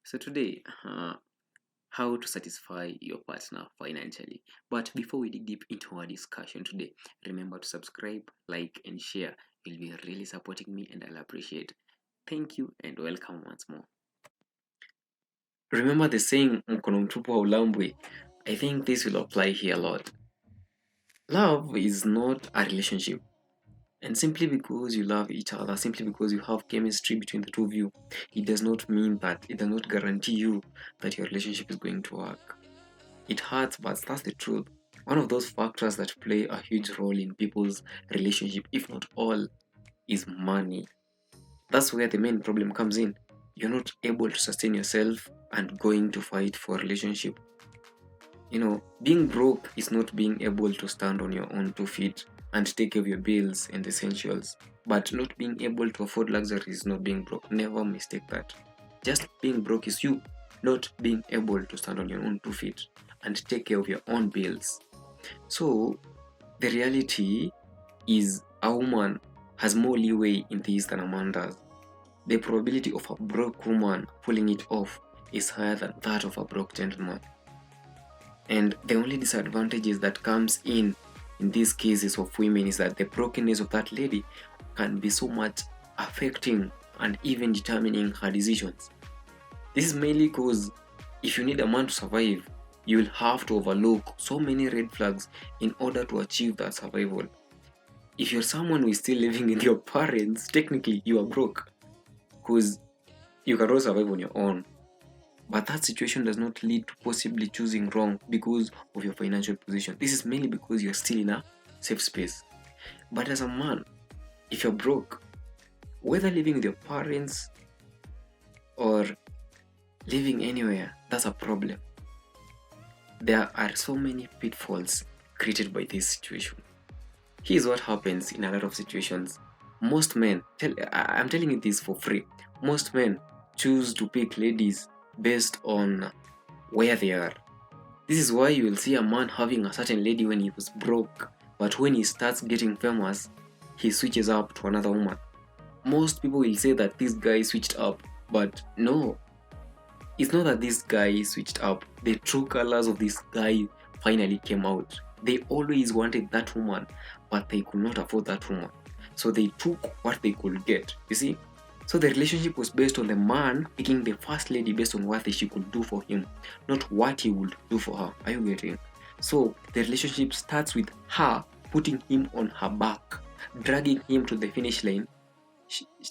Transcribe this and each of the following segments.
So today, how to satisfy your partner financially. But before we dig deep into our discussion today, remember to subscribe, like, and share. You'll be really supporting me, and I'll appreciate. Thank you, and welcome once more. Remember the saying, "Mkono mtupu haulambwi." I think this will apply here a lot. Love is not a relationship. And simply because you love each other, simply because you have chemistry between the two of you, it does not mean that, it does not guarantee you that your relationship is going to work. It hurts, but that's the truth. One of those factors that play a huge role in people's relationship, if not all, is money. That's where the main problem comes in. You're not able to sustain yourself and going to fight for a relationship. Being broke is not being able to stand on your own 2 feet and take care of your bills and essentials. But not being able to afford luxury is not being broke. Never mistake that. Just being broke is you not being able to stand on your own 2 feet and take care of your own bills. So the reality is a woman has more leeway in this than a man does. The probability of a broke woman pulling it off is higher than that of a broke gentleman. And the only disadvantages that comes in these cases of women is that the brokenness of that lady can be so much affecting and even determining her decisions. This is mainly because if you need a man to survive, you will have to overlook so many red flags in order to achieve that survival. If you're someone who is still living with your parents, technically you are broke because you cannot survive on your own. But that situation does not lead to possibly choosing wrong because of your financial position. This is mainly because you're still in a safe space. But as a man, if you're broke, whether living with your parents or living anywhere, that's a problem. There are so many pitfalls created by this situation. Here's what happens in a lot of situations. Most men, I'm telling you this for free, most men choose to pick ladies based on where they are. This is why you will see a man having a certain lady when he was broke, but when he starts getting famous, he switches up to another woman. Most people will say that this guy switched up, but no. It's not that this guy switched up. The true colors of this guy finally came out. They always wanted that woman, but they could not afford that woman. So they took what they could get, you see? So the relationship was based on the man picking the first lady based on what she could do for him, not what he would do for her. Are you getting? So the relationship starts with her putting him on her back, dragging him to the finish line,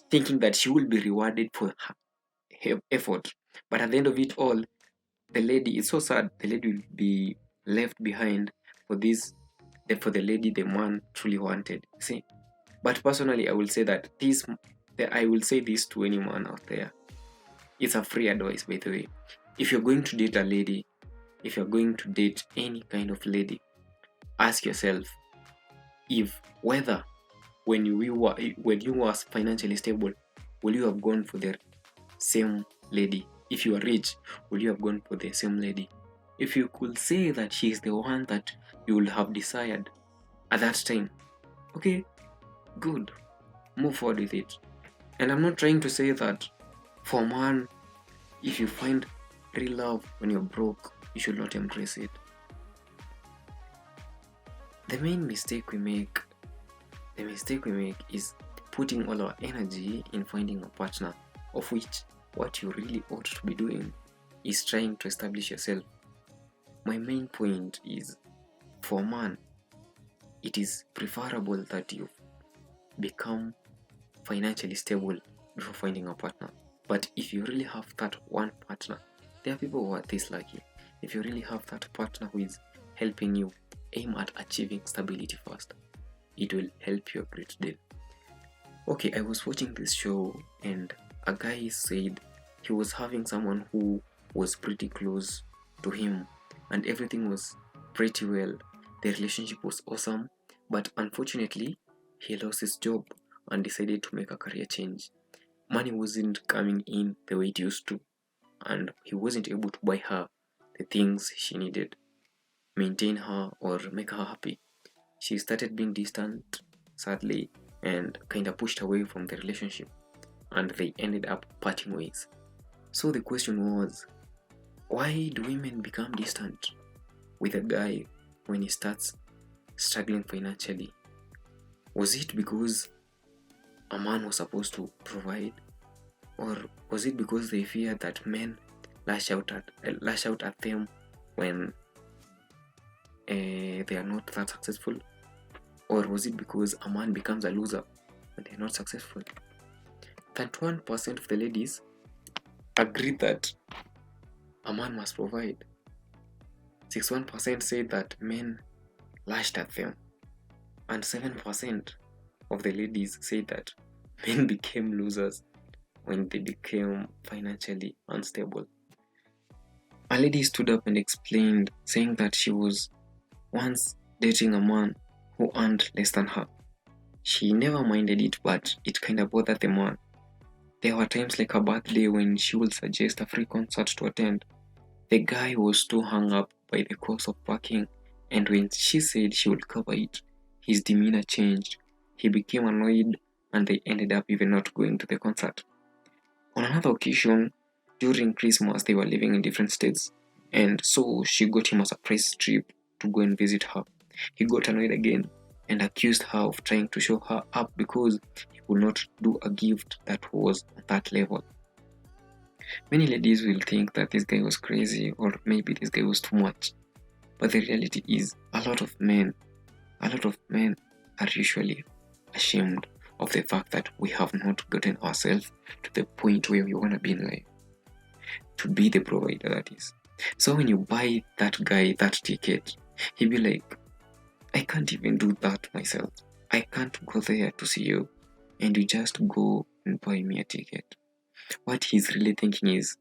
thinking that she will be rewarded for her effort. But at the end of it all, the lady, it's so sad, the lady will be left behind for the lady the man truly wanted. See? But personally, I will say this to any man out there. It's a free advice, by the way. If you're going to date a lady, if you're going to date any kind of lady, ask yourself if whether when you were financially stable, will you have gone for the same lady? If you are rich, will you have gone for the same lady? If you could say that she is the one that you will have desired at that time, okay, good, move forward with it. And I'm not trying to say that for a man, if you find real love when you're broke, you should not embrace it. The main mistake we make is putting all our energy in finding a partner, of which what you really ought to be doing is trying to establish yourself. My main point is, for a man, it is preferable that you become financially stable before finding a partner. But if you really have that one partner, there are people who are this lucky. If you really have that partner who is helping you, aim at achieving stability first. It will help you a great deal. Okay, I was watching this show and a guy said he was having someone who was pretty close to him and everything was pretty well. The relationship was awesome, but unfortunately, he lost his job and decided to make a career change. Money wasn't coming in the way it used to, and he wasn't able to buy her the things she needed, maintain her or make her happy. She started being distant, sadly, and kinda pushed away from the relationship, and they ended up parting ways. So the question was, why do women become distant with a guy when he starts struggling financially? Was it because a man was supposed to provide, or was it because they fear that men lash out at them when they are not that successful? Or was it because a man becomes a loser when they're not successful? 31% of the ladies agreed that a man must provide. 61% said that men lashed at them. And 7% of the ladies said that men became losers when they became financially unstable. A lady stood up and explained, saying that she was once dating a man who earned less than her. She never minded it, but it kind of bothered the man. There were times like her birthday when she would suggest a free concert to attend. The guy was too hung up by the cost of parking, and when she said she would cover it, his demeanor changed. He became annoyed, and they ended up even not going to the concert. On another occasion, during Christmas, they were living in different states, and so she got him a surprise trip to go and visit her. He got annoyed again and accused her of trying to show her up because he could not do a gift that was on that level. Many ladies will think that this guy was crazy or maybe this guy was too much. But the reality is a lot of men are usually ashamed of the fact that we have not gotten ourselves to the point where we want to be in life. To be the provider, that is. So when you buy that guy that ticket, he'll be like, I can't even do that myself. I can't go there to see you. And you just go and buy me a ticket. What he's really thinking is,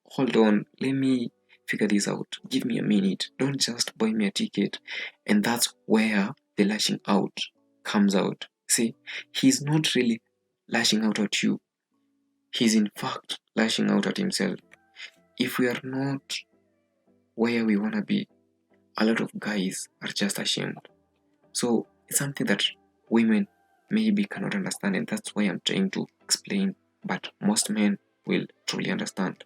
hold on, let me figure this out. Give me a minute. Don't just buy me a ticket. And that's where the lashing out comes out. See, he's not really lashing out at you. He's in fact lashing out at himself. If we are not where we want to be, a lot of guys are just ashamed. So it's something that women maybe cannot understand, and that's why I'm trying to explain, but most men will truly understand.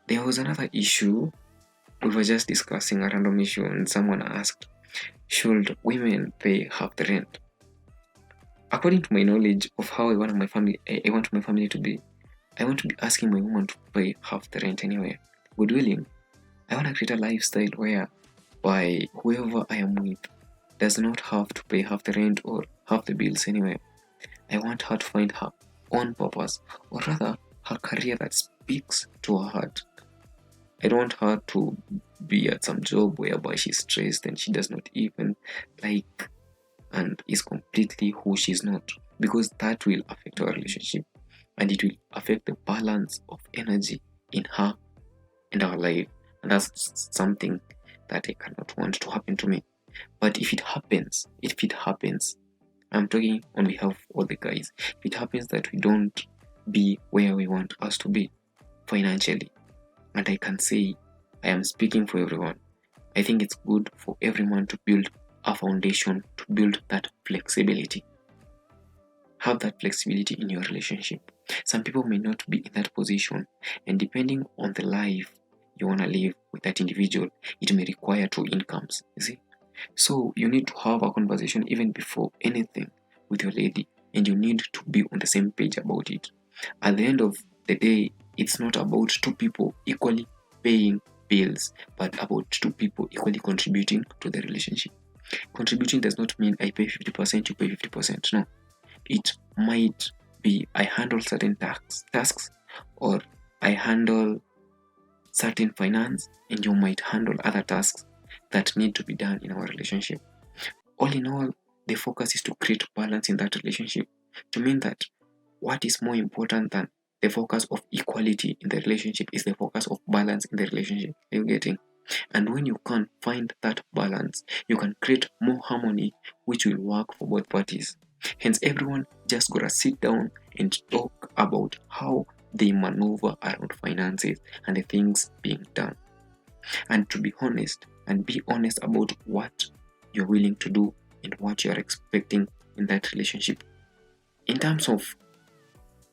There was another issue. We were just discussing a random issue, and someone asked, should women pay half the rent? According to my knowledge of how I want my family to be, I want to be asking my woman to pay half the rent anyway. God willing, I want to create a lifestyle where by whoever I am with does not have to pay half the rent or half the bills anyway. I want her to find her own purpose, or rather her career that speaks to her heart. I don't want her to be at some job whereby she's stressed and she does not even like and is completely who she's not, because that will affect our relationship and it will affect the balance of energy in her and our life, and that's something that I cannot want to happen to me. But if it happens, I'm talking on behalf of all the guys, if it happens that we don't be where we want us to be financially, and I can say I am speaking for everyone, I think it's good for everyone to build a foundation, to build that flexibility. Have that flexibility in your relationship. Some people may not be in that position, and depending on the life you want to live with that individual, it may require two incomes, you see. So you need to have a conversation even before anything with your lady, and you need to be on the same page about it. At the end of the day, it's not about two people equally paying bills, but about two people equally contributing to the relationship. Contributing does not mean I pay 50%, you pay 50%. No. It might be I handle certain tasks, or I handle certain finance, and you might handle other tasks that need to be done in our relationship. All in all, the focus is to create balance in that relationship, to mean that what is more important than the focus of equality in the relationship is the focus of balance in the relationship. Are you getting? And when you can find that balance, you can create more harmony, which will work for both parties. Hence, everyone just gotta sit down and talk about how they maneuver around finances and the things being done. And to be honest, and be honest about what you're willing to do and what you're expecting in that relationship. In terms of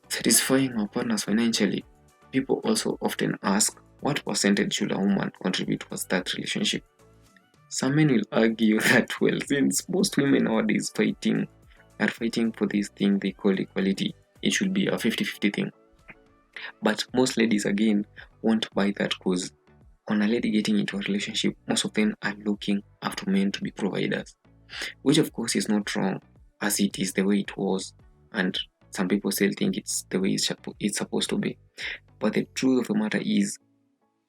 satisfying our partners financially, People also often ask, what percentage should a woman contribute towards that relationship? Some men will argue that, well, since most women nowadays are fighting for this thing they call equality, it should be a 50-50 thing. But most ladies again won't buy that, because on a lady getting into a relationship, most of them are looking after men to be providers, which of course is not wrong, as it is the way it was, and some people still think it's the way it's supposed to be. But the truth of the matter is,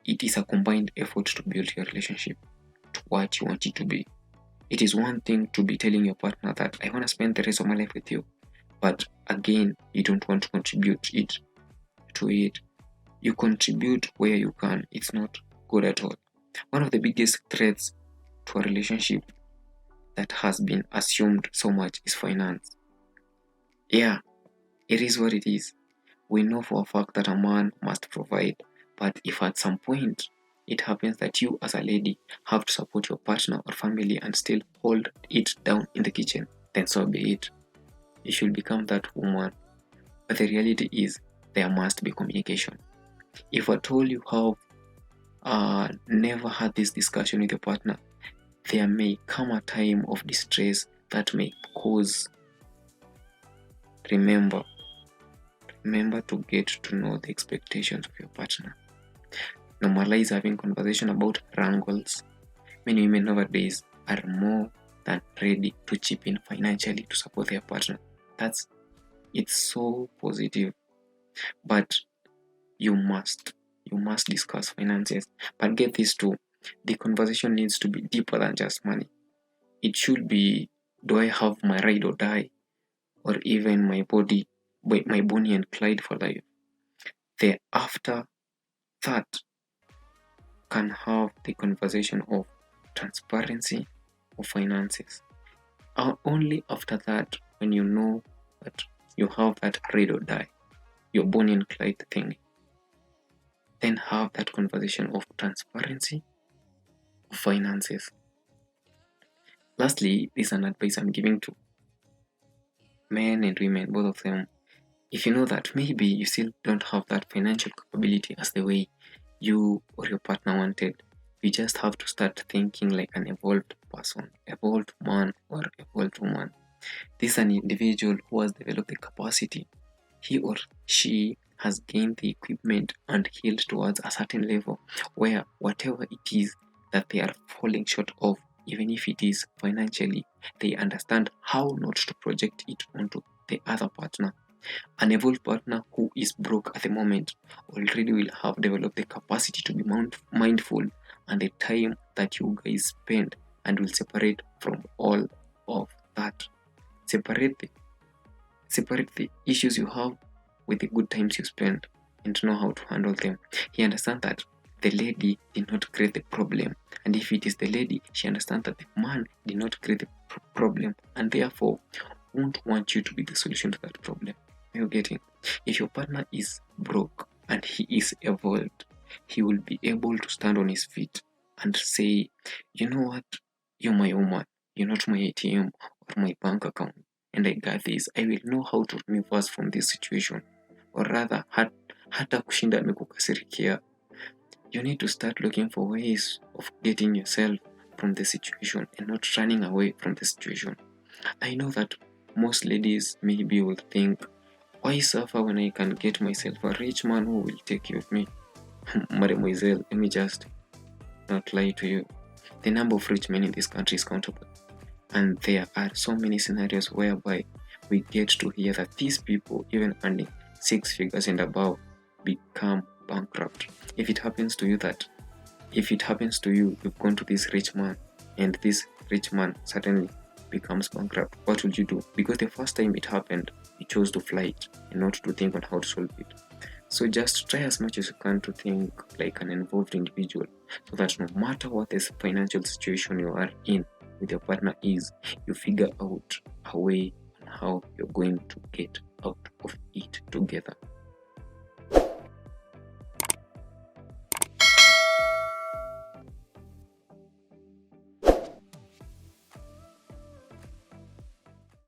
it is a combined effort to build your relationship to what you want it to be. It is one thing to be telling your partner that I want to spend the rest of my life with you, but again, you don't want to contribute to it. You contribute where you can. It's not good at all. One of the biggest threats to a relationship that has been assumed so much is finance. Yeah, it is what it is. We know for a fact that a man must provide, but if at some point it happens that you as a lady have to support your partner or family and still hold it down in the kitchen, then so be it. You should become that woman. But the reality is, there must be communication. If at all you have never had this discussion with your partner, there may come a time of distress that may cause. Remember to get to know the expectations of your partner. Normalize having conversation about wrangles. Many women nowadays are more than ready to chip in financially to support their partner. It's so positive. But you must discuss finances. But get this too, the conversation needs to be deeper than just money. It should be, do I have my ride or die, or even my Bonnie and Clyde for life? After that, can have the conversation of transparency of finances. Only after that, when you know that you have that ride or die, your Bonnie and Clyde thing, then have that conversation of transparency of finances. Lastly, this is an advice I'm giving to men and women, both of them. If you know that maybe you still don't have that financial capability as the way you or your partner wanted, you just have to start thinking like an evolved person, evolved man or evolved woman. This is an individual who has developed the capacity. He or she has gained the equipment and healed towards a certain level where whatever it is that they are falling short of, even if it is financially, they understand how not to project it onto the other partner. An evolved partner who is broke at the moment already will have developed the capacity to be mindful and the time that you guys spend, and will separate from all of that. Separate the issues you have with the good times you spend, and to know how to handle them. He understands that the lady did not create the problem, and if it is the lady, she understands that the man did not create the problem, and therefore won't want you to be the solution to that problem. Are you getting? If your partner is broke and he is evolved, he will be able to stand on his feet and say, you know what, you're my woman, you're not my ATM or my bank account, and I got this. I will know how to remove us from this situation. Or rather, hata kushinda amekukasirikia, you need to start looking for ways of getting yourself from the situation and not running away from the situation. I know that most ladies maybe will think, why suffer when I can get myself a rich man who will take care of me? Mademoiselle, let me just not lie to you. The number of rich men in this country is countable. And there are so many scenarios whereby we get to hear that these people, even earning 6 figures and above, become bankrupt. If it happens to you, you've gone to this rich man, and this rich man suddenly becomes bankrupt, what will you do? Because the first time it happened, you chose to fly it and not to think on how to solve it. So just try as much as you can to think like an involved individual, so that no matter what the financial situation you are in with your partner is, you figure out a way on how you're going to get out of it together.